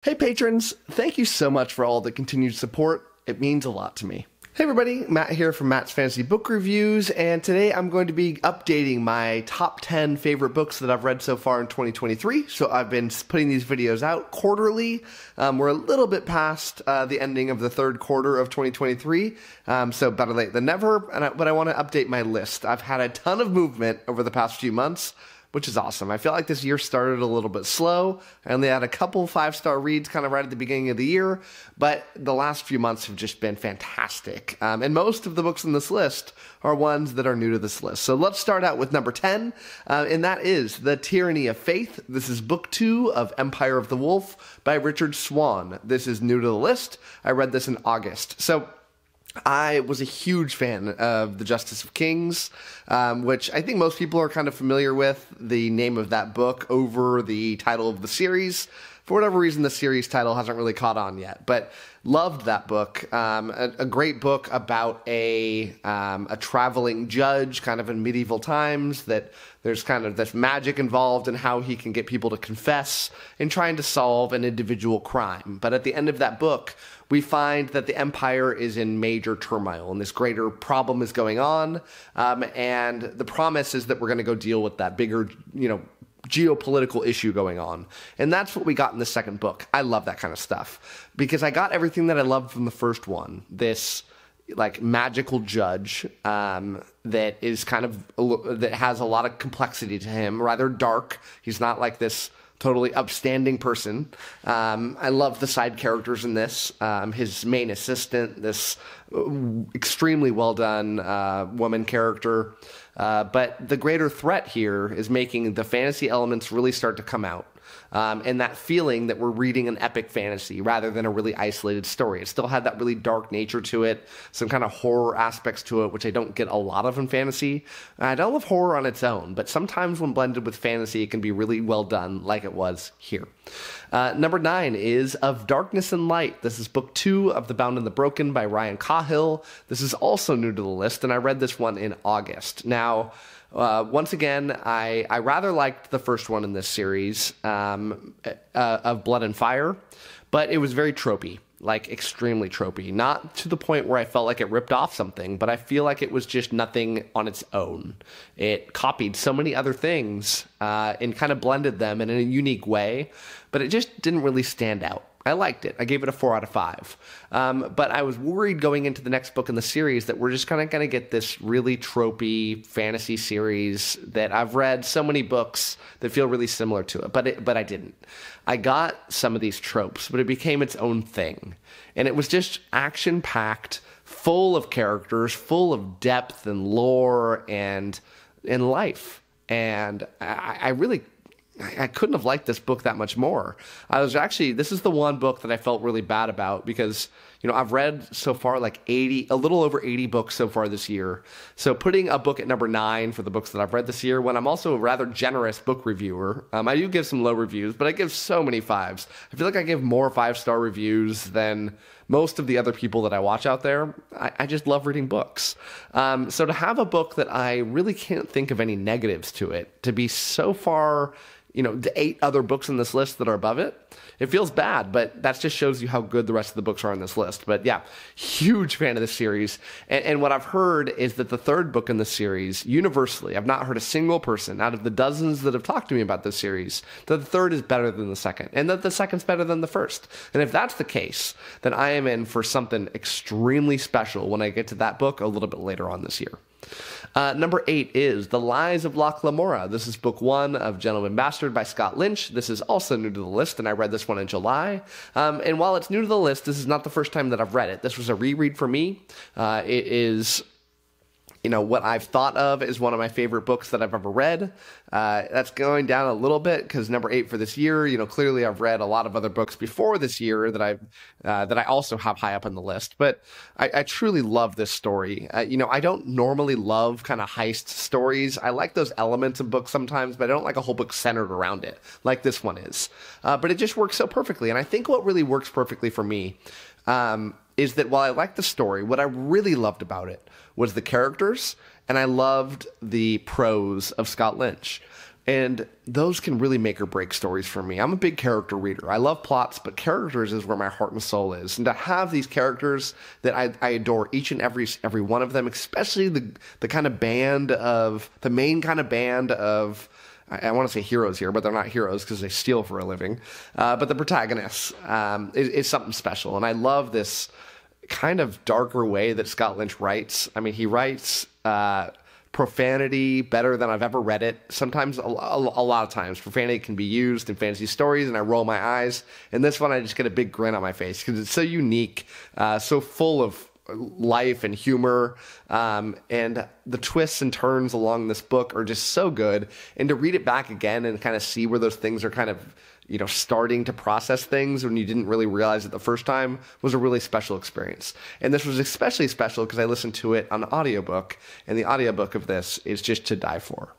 Hey patrons, thank you so much for all the continued support. It means a lot to me. Hey everybody, Matt here from Matt's Fantasy Book Reviews, and today I'm going to be updating my top 10 favorite books that I've read so far in 2023. So I've been putting these videos out quarterly. We're a little bit past the ending of the third quarter of 2023, so better late than never, but I want to update my list. I've had a ton of movement over the past few months, which is awesome. I feel like this year started a little bit slow. I only had a couple 5-star reads kind of right at the beginning of the year, but the last few months have just been fantastic. And most of the books in this list are ones that are new to this list. So let's start out with number 10, and that is The Tyranny of Faith. This is book 2 of Empire of the Wolf by Richard Swan. This is new to the list. I read this in August. So I was a huge fan of The Justice of Kings, which I think most people are kind of familiar with the name of that book over the title of the series. For whatever reason, the series title hasn't really caught on yet, but loved that book. A great book about a traveling judge kind of in medieval times, that there's kind of this magic involved in how he can get people to confess in trying to solve an individual crime. But at the end of that book, we find that the empire is in major turmoil and this greater problem is going on. And the promise is that we're going to go deal with that bigger, geopolitical issue going on. And that's what we got in the second book. I love that kind of stuff because I got everything that I loved from the first one. This like magical judge that is kind of, that has a lot of complexity to him, rather dark. He's not like this totally upstanding person. I love the side characters in this. His main assistant, this extremely well done woman character. But the greater threat here is making the fantasy elements really start to come out. And that feeling that we're reading an epic fantasy rather than a really isolated story. It still had that really dark nature to it, some kind of horror aspects to it, which I don't get a lot of in fantasy. I don't love horror on its own, but sometimes when blended with fantasy, it can be really well done, like it was here. Number 9 is Of Darkness and Light. This is book 2 of The Bound and the Broken by Ryan Cahill. This is also new to the list, and I read this one in August. Now, once again, I rather liked the first one in this series, of Blood and Fire, but it was very tropey, like extremely tropey. Not to the point where I felt like it ripped off something, but I feel like it was just nothing on its own. It copied so many other things and kind of blended them in a unique way, but it just didn't really stand out. I liked it. I gave it a 4 out of 5. But I was worried going into the next book in the series that we're just kind of going to get this really tropey fantasy series that I've read so many books that feel really similar to it. But I didn't. I got some of these tropes, but it became its own thing. And it was just action-packed, full of characters, full of depth and lore and life. And I couldn't have liked this book that much more. This is the one book that I felt really bad about because, I've read so far like a little over 80 books so far this year. So putting a book at number 9 for the books that I've read this year, when I'm also a rather generous book reviewer, I do give some low reviews, but I give so many 5s. I feel like I give more 5-star reviews than most of the other people that I watch out there. I just love reading books. So to have a book that I really can't think of any negatives to it, to be so far, the 8 other books in this list that are above it, it feels bad, but that just shows you how good the rest of the books are on this list. But yeah, huge fan of this series. And what I've heard is that the third book in the series, universally, I've not heard a single person out of the dozens that have talked to me about this series, that the third is better than the second, and that the second's better than the first. And if that's the case, then I am in for something extremely special when I get to that book a little bit later on this year. Number 8 is The Lies of L Lamura. This is book 1 of Gentleman Bastard by Scott Lynch. This is also new to the list, and I read this one in July. And while it's new to the list, this is not the first time that I've read it. This was a reread for me. It is what I've thought of as one of my favorite books that I've ever read. That's going down a little bit because number 8 for this year, clearly I've read a lot of other books before this year that I also have high up on the list, but I truly love this story. I don't normally love kind of heist stories. I like those elements of books sometimes, but I don't like a whole book centered around it like this one is. But it just works so perfectly. And I think what really works perfectly for me is that while I like the story, what I really loved about it was the characters, and I loved the prose of Scott Lynch. And those can really make or break stories for me. I'm a big character reader. I love plots, but characters is where my heart and soul is. And to have these characters that I adore, each and every one of them, especially the kind of band of, the main kind of band of, I want to say heroes here, but they're not heroes because they steal for a living. But the protagonists is something special. And I love this kind of darker way that Scott Lynch writes. I mean, he writes profanity better than I've ever read it. Sometimes, a lot of times, profanity can be used in fantasy stories, and I roll my eyes. And this one, I just get a big grin on my face because it's so unique, so full of life and humor, and the twists and turns along this book are just so good. And to read it back again and kind of see where those things are kind of, starting to process things when you didn't really realize it the first time was a really special experience. And this was especially special because I listened to it on audiobook, and the audiobook of this is just to die for.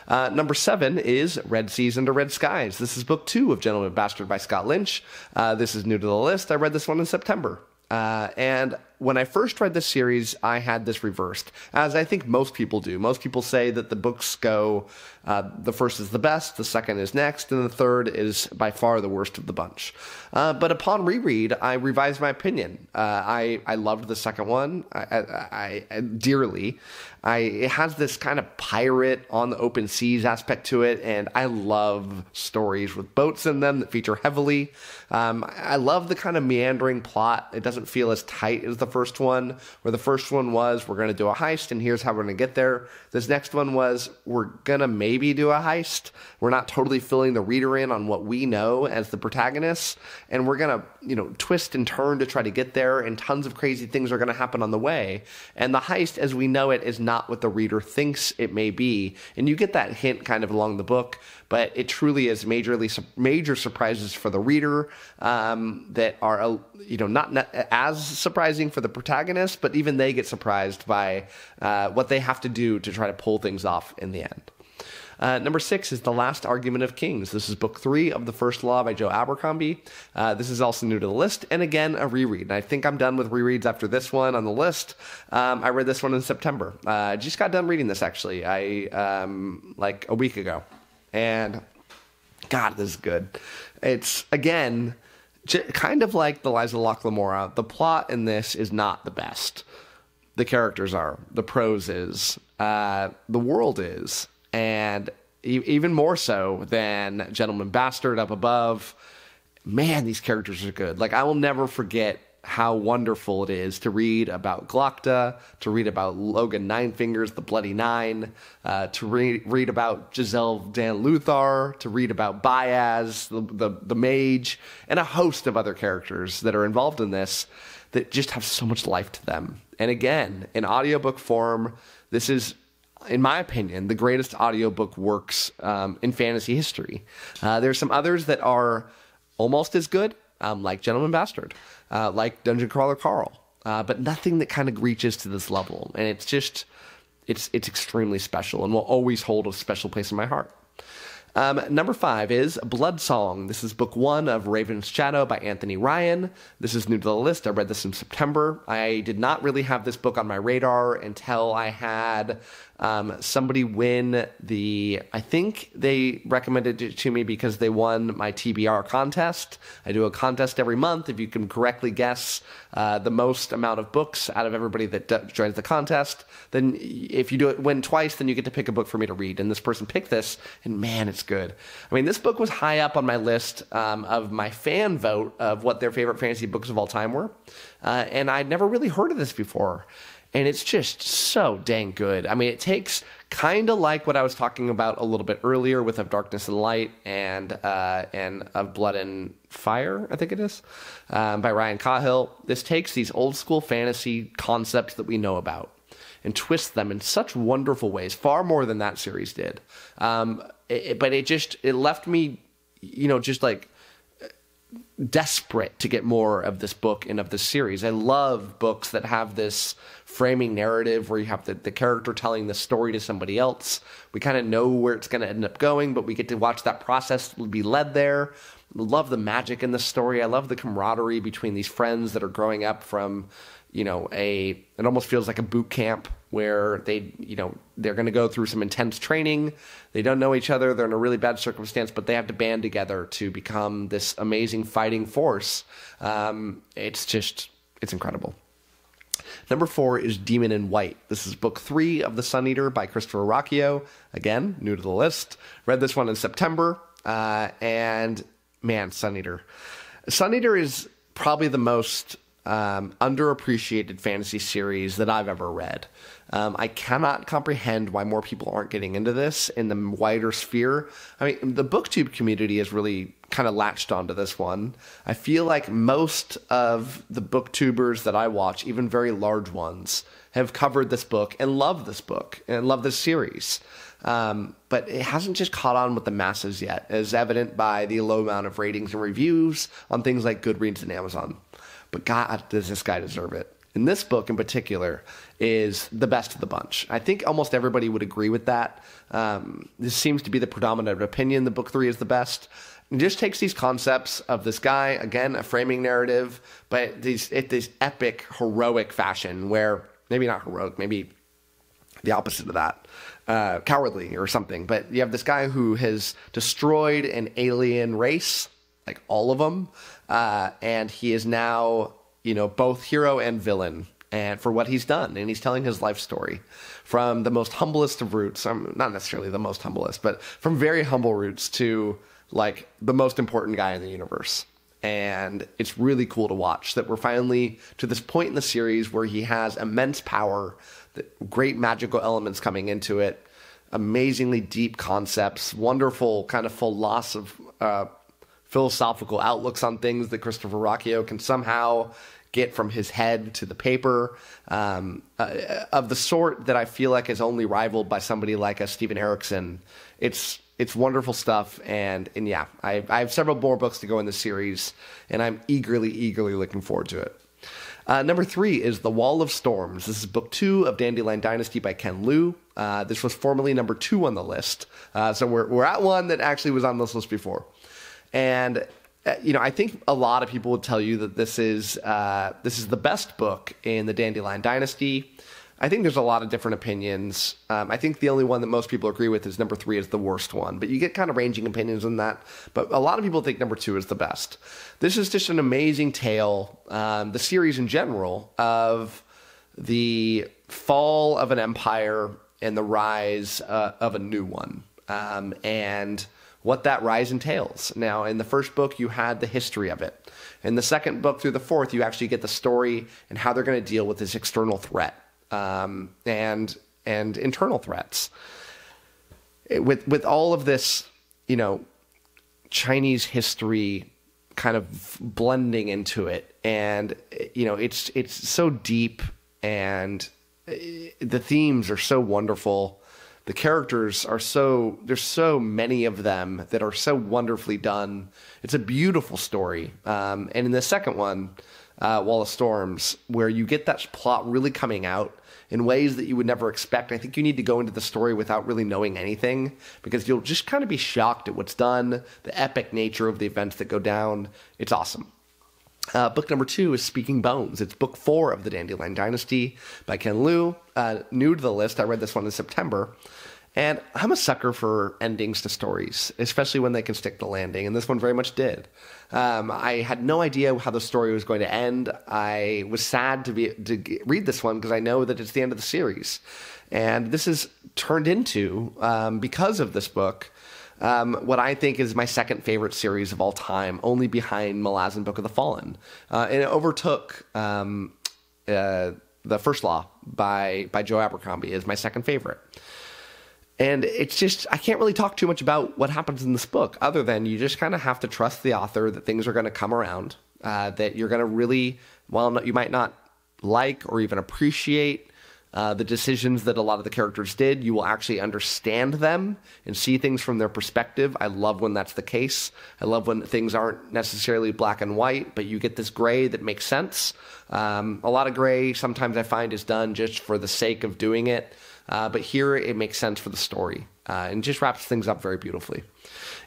Number 7 is Red Seas Under Red Skies. This is book 2 of Gentleman Bastard by Scott Lynch. This is new to the list. I read this one in September. And when I first read this series, I had this reversed, as I think most people do. Most people say that the books go, the first is the best, the second is next, and the third is by far the worst of the bunch. But upon reread, I revised my opinion. I loved the second one I dearly. It has this kind of pirate on the open seas aspect to it, and I love stories with boats in them that feature heavily. I love the kind of meandering plot. It doesn't feel as tight as the first one, where the first one was, we're going to do a heist, and here's how we're going to get there. This next one was, we're going to maybe do a heist. We're not totally filling the reader in on what we know as the protagonists, and we're going to, twist and turn to try to get there, and tons of crazy things are going to happen on the way. And the heist, as we know it, is not what the reader thinks it may be. And you get that hint kind of along the book, but it truly is major surprises for the reader that are, not as surprising for the protagonist, but even they get surprised by what they have to do to try to pull things off in the end. Number 6 is The Last Argument of Kings. This is book 3 of The First Law by Joe Abercrombie. This is also new to the list, and again, a reread. And I think I'm done with rereads after this one on the list. I read this one in September. I just got done reading this, actually, like a week ago. And, God, this is good. It's, again, kind of like The Lies of L Lamura. The plot in this is not the best. The characters are. The prose is. The world is. And even more so than Gentleman Bastard up above, man, these characters are good. Like, I will never forget how wonderful it is to read about Glokta, to read about Logan Ninefingers, the Bloody Nine, to read about Giselle Dan Luthar, to read about Baez, the mage, and a host of other characters that are involved in this that just have so much life to them. And again, in audiobook form, this is, in my opinion, the greatest audiobook works in fantasy history. There's some others that are almost as good, like Gentleman Bastard, like Dungeon Crawler Carl, but nothing that kind of reaches to this level. And it's just, it's extremely special and will always hold a special place in my heart. Number 5 is Blood Song. This is book 1 of Raven's Shadow by Anthony Ryan. This is new to the list. I read this in September. I did not really have this book on my radar until I had somebody win I think they recommended it to me because they won my TBR contest. I do a contest every month. If you can correctly guess the most amount of books out of everybody that joins the contest, then if you win twice, then you get to pick a book for me to read. And this person picked this, and man, it's good. I mean, this book was high up on my list of my fan vote of what their favorite fantasy books of all time were. And I'd never really heard of this before. And it's just so dang good. I mean, it takes kind of like what I was talking about a little bit earlier with Of Darkness and Light and Of Blood and Fire, I think it is, by Ryan Cahill. This takes these old school fantasy concepts that we know about and twists them in such wonderful ways, far more than that series did. But it left me, just like desperate to get more of this book and of this series. I love books that have this framing narrative where you have the character telling the story to somebody else. We kind of know where it's going to end up going, but we get to watch that process be led there. love the magic in the story. I love the camaraderie between these friends that are growing up from, it almost feels like a boot camp where they're going to go through some intense training. They don't know each other. They're in a really bad circumstance, but they have to band together to become this amazing fighting force. It's incredible. Number 4 is Demon in White. This is book 3 of The Sun Eater by _Christopher Ruocchio. Again, new to the list. Read this one in September. And man, Sun Eater. Sun Eater is probably the most underappreciated fantasy series that I've ever read. I cannot comprehend why more people aren't getting into this in the wider sphere. I mean, the booktube community has really kind of latched onto this one. I feel like most of the booktubers that I watch, even very large ones, have covered this book and love this book and love this series. But it hasn't just caught on with the masses yet, as evident by the low amount of ratings and reviews on things like Goodreads and Amazon. But God, does this guy deserve it. And this book in particular is the best of the bunch. I think almost everybody would agree with that. This seems to be the predominant opinion. The book 3 is the best. It just takes these concepts of this guy, again, a framing narrative, but this epic, heroic fashion where, maybe not heroic, maybe the opposite of that, cowardly or something. But you have this guy who has destroyed an alien race, like all of them, and he is now, both hero and villain, and for what he's done, and he's telling his life story from the most humblest of roots. Not necessarily the most humblest, but from very humble roots to like the most important guy in the universe. And it's really cool to watch that we're finally to this point in the series where he has immense power, great magical elements coming into it, amazingly deep concepts, wonderful kind of philosophical outlooks on things that Christopher Ruocchio can somehow get from his head to the paper, of the sort that I feel like is only rivaled by somebody like a Steven Erikson. It's wonderful stuff, and yeah, I have several more books to go in this series, and I'm eagerly looking forward to it. Number 3 is The Wall of Storms. This is book 2 of Dandelion Dynasty by Ken Liu. This was formerly number 2 on the list, so we're at one that actually was on this list before. And I think a lot of people would tell you that this is the best book in the Dandelion Dynasty. I think there's a lot of different opinions. I think the only one that most people agree with is number 3 is the worst one, but you get kind of ranging opinions on that. But a lot of people think number 2 is the best. This is just an amazing tale, the series in general, of the fall of an empire and the rise of a new one, and what that rise entails. Now, in the first book, you had the history of it. In the second book through the fourth, you actually get the story and how they're going to deal with this external threat, and internal threats. With all of this, Chinese history kind of blending into it, and it's so deep, and the themes are so wonderful. The characters are there's so many of them that are so wonderfully done. It's a beautiful story. And in the second one, Wall of Storms, where you get that plot really coming out in ways that you would never expect. I think you need to go into the story without really knowing anything, because you'll just kind of be shocked at what's done, the epic nature of the events that go down. It's awesome. Book number 2 is Speaking Bones. It's book 4 of the Dandelion Dynasty by Ken Liu. New to the list. I read this one in September. And I'm a sucker for endings to stories, especially when they can stick the landing, and this one very much did. I had no idea how the story was going to end. I was sad to read this one because I know that it's the end of the series. And this is turned into, because of this book, what I think is my second favorite series of all time, only behind Malazan Book of the Fallen. And it overtook The First Law by Joe Abercrombie as my second favorite. And it's just, I can't really talk too much about what happens in this book, other than you just kind of have to trust the author that things are going to come around, that you're going to really, while you might not like or even appreciate the decisions that a lot of the characters did, you will actually understand them and see things from their perspective. I love when that's the case. I love when things aren't necessarily black and white, but you get this gray that makes sense. A lot of gray sometimes I find is done just for the sake of doing it. But here it makes sense for the story. and just wraps things up very beautifully.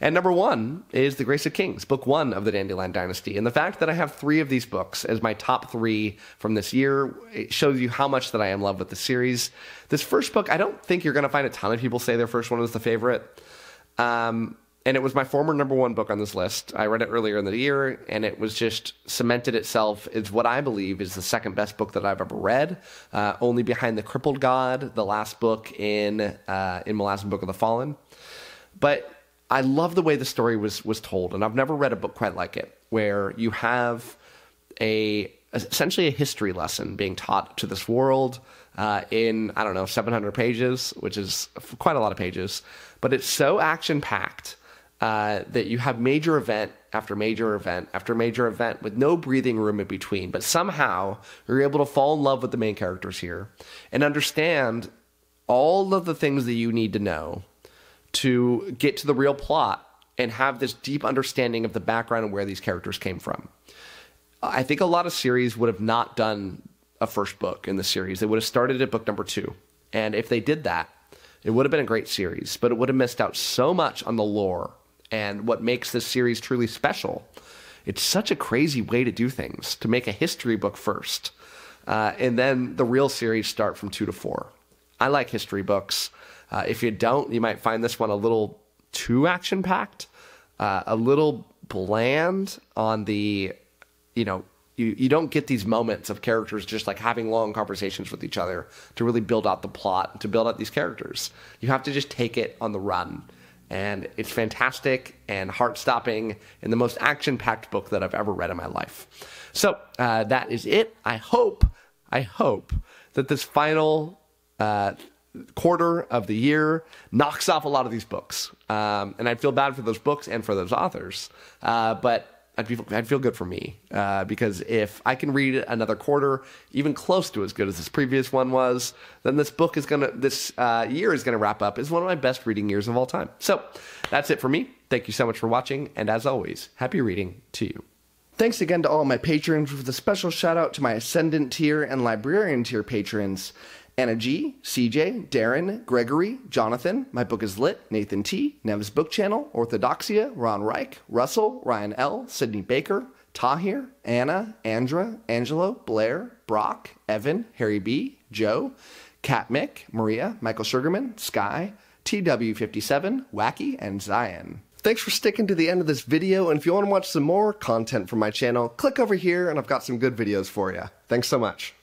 And number 1 is The Grace of Kings, book 1 of the Dandelion Dynasty. And the fact that I have 3 of these books as my top 3 from this year, it shows you how much that I am in love with the series. This first book, I don't think you're going to find a ton of people say their first one was the favorite. And it was my former number 1 book on this list. I read it earlier in the year, and it was just cemented itself as what I believe is the second best book that I've ever read, only behind The Crippled God, the last book in Malazan Book of the Fallen. But I love the way the story was told, and I've never read a book quite like it, where you have essentially a history lesson being taught to this world in, 700 pages, which is quite a lot of pages. But it's so action-packed that you have major event after major event after major event with no breathing room in between. But somehow you're able to fall in love with the main characters here and understand all of the things that you need to know to get to the real plot and have this deep understanding of the background and where these characters came from. I think a lot of series would have not done a first book in the series. They would have started at book number 2. And if they did that, it would have been a great series, but it would have missed out so much on the lore and what makes this series truly special. It's such a crazy way to do things, to make a history book first, and then the real series start from 2 to 4. I like history books. If you don't, you might find this one a little too action-packed, a little bland on the, you don't get these moments of characters just like having long conversations with each other to really build out the plot, to build out these characters. You have to just take it on the run. And it's fantastic and heart-stopping and the most action-packed book that I've ever read in my life. So that is it. I hope that this final quarter of the year knocks off a lot of these books. And I'd feel bad for those books and for those authors. But I'd feel good for me, because if I can read another quarter, even close to as good as this previous one was, then this year is gonna wrap up as one of my best reading years of all time. So that's it for me. Thank you so much for watching, and as always, happy reading to you. Thanks again to all of my patrons, with a special shout out to my Ascendant tier and Librarian tier patrons: Anna G, CJ, Darren, Gregory, Jonathan, My Book is Lit, Nathan T, Nev's Book Channel, 𝐿, Ron Reich, Russell, Ryan L, Sydney Baker, Tahir, Anna, Andra, Angelo, Blair, Brock, Evan, Harry B, Joe, Kat Mick, Maria, Michael Sugarman, Sky, TW57, Wacky, and Zion. Thanks for sticking to the end of this video, and if you want to watch some more content from my channel, click over here and I've got some good videos for you. Thanks so much.